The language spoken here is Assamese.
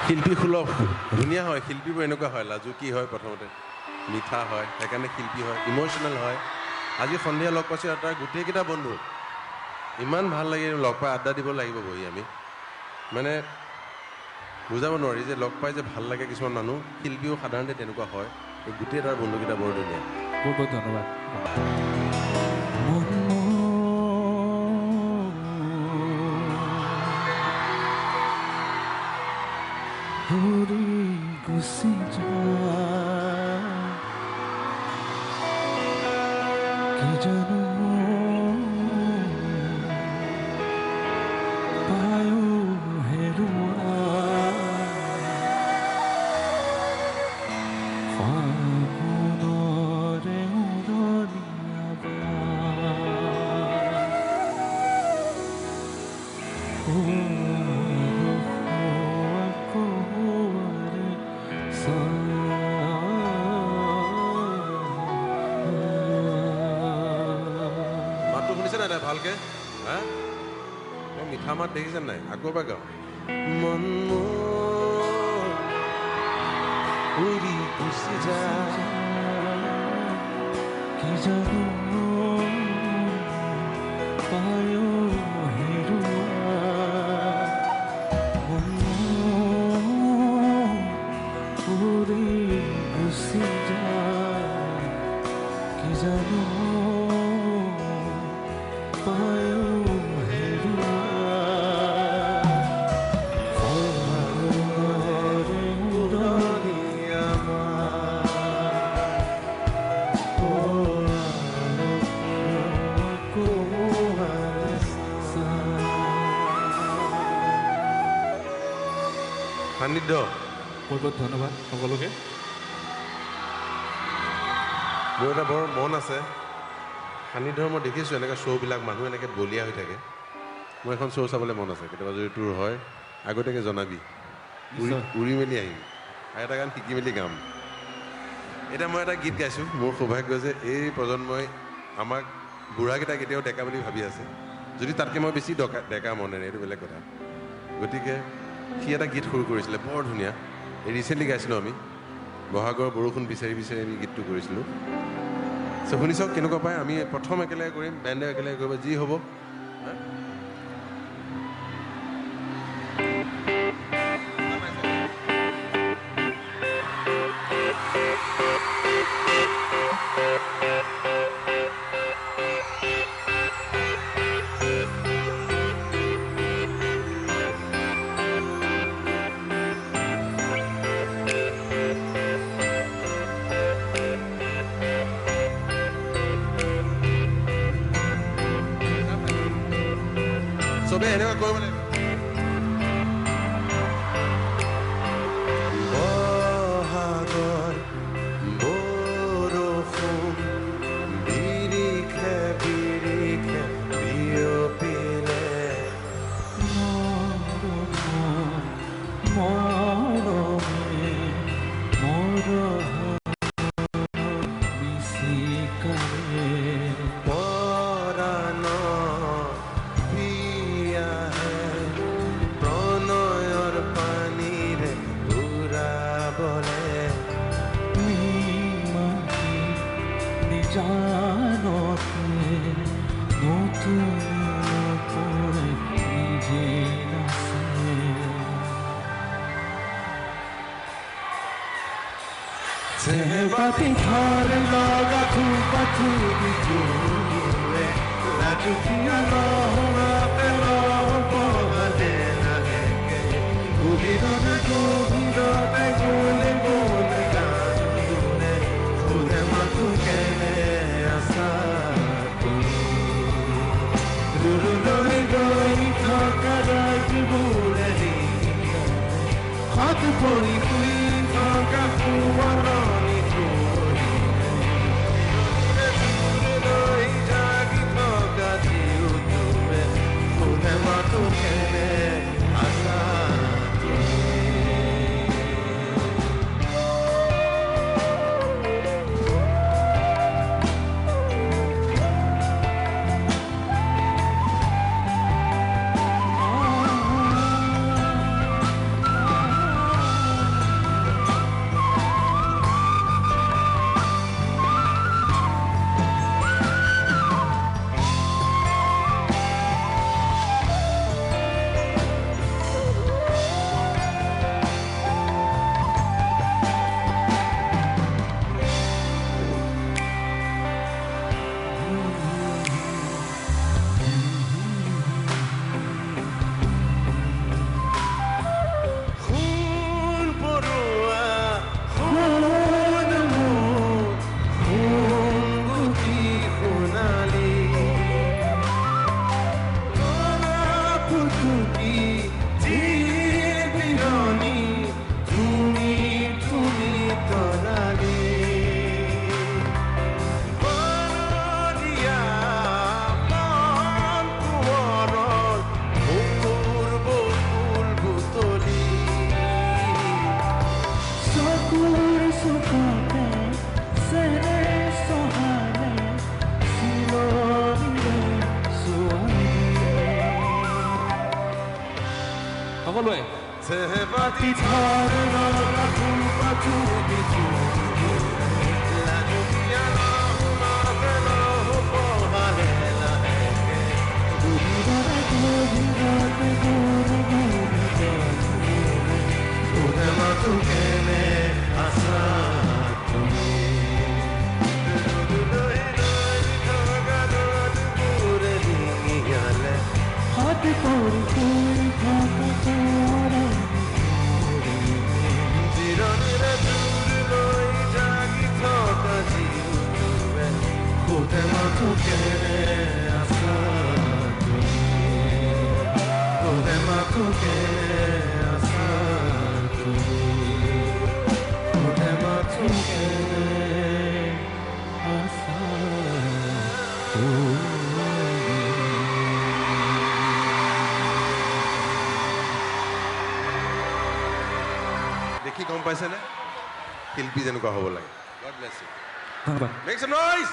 শিল্পী সুলভ ধুনীয়া হয় শিল্পীবোৰ এনেকুৱা হয় লাজুকী হয় প্ৰথমতে মিঠা হয় সেইকাৰণে শিল্পী হয় ইমোশ্যনেল হয় আজি সন্ধিয়া লগ পাইছোঁ আৰু তাৰ গোটেইকেইটা বন্ধু ইমান ভাল লাগে লগ পাই আড্ডা দিব লাগিব বহি আমি মানে বুজাব নোৱাৰি যে লগ পাই যে ভাল লাগে কিছুমান মানুহ শিল্পীও সাধাৰণতে তেনেকুৱা হয় এই গোটেই তাৰ বন্ধুকেইটা বৰ ধুনীয়া বহুত বহুত ধন্যবাদ গুচি কি জানো পায়ো হেৰুৱা ফাগুণৰে মাতটো শুনিছে নাই ভালকে হা মিঠা মাত দেখিছে নাই আকৌ এবাৰ গাওঁ মন উৰি গুচি যায় কি জানো পায়ো হেৰুৱা উৰি গুচি যায় কি জানো পায়ো সান্নিধ্য বহুত বহুত ধন্যবাদ সকলোকে মোৰ এটা বৰ মন আছে সান্নিধ্যৰ মই দেখিছোঁ এনেকৈ শ্ব'বিলাক মানুহ এনেকৈ বলীয়া হৈ থাকে মোৰ এখন শ্ব' চাবলৈ মন আছে কেতিয়াবা যদি তোৰ হয় আগতীয়াকৈ জনাবি উৰি মেলি আহিম আৰু এটা গান শিকি মেলি গাম এতিয়া মই এটা গীত গাইছোঁ মোৰ সৌভাগ্য যে এই প্ৰজন্মই আমাক বুঢ়াকেইটা কেতিয়াও ডেকা বুলি ভাবি আছে যদি তাতকৈ মই বেছি ডেকা মনেৰে এইটো বেলেগ কথা গতিকে সি এটা গীত সুৰ কৰিছিলে বৰ ধুনীয়া এই ৰিচেণ্টলি গাইছিলোঁ আমি বহাগৰ বৰষুণ বিচাৰি বিচাৰি আমি গীতটো কৰিছিলোঁ চ' শুনি চাওক কেনেকুৱা পায় আমি প্ৰথম একেলগে কৰিম বেণ্ডে একেলগে কৰিব যি হ'ব চবেই এনেকুৱা কৰিব লাগিব বহাগৰ বৰষুণ বিৰিখে বিৰিখে বিয়পিলে Batin thar laga thu pathu dure la chukiya lo na pe lo bole na ke guli do na pe gule gule ga dure khode ma tu ke asa tu duru doi doi thaka raj bule ni hat pori kui thaka puara दूर सुखाते सहरे सहारे सिलोनी सुहानी সকলোৱে চেহেবাতি ধার রাখু পাছু বিছু লাজুকিয়া না পেলো পহালে লাগে গুবিরা গুবিরা গুবিরা ওরে মাতু কেনে আসা তুমি হাত পড়ি তুই থাকা তোরা জিরনের দূর লই জাগি থকা জিউবে কোতে মাথু কেনে আসা তুমি কোতে মাথু কেনে আসা তুমি কোতে মাথু কেনে আসা তুমি দেখি গম পাইছেনে শিল্পী যেনেকুৱা হ'ব লাগে গড ব্লেছ ইউ ধন্যবাদ মেক সাম নইজ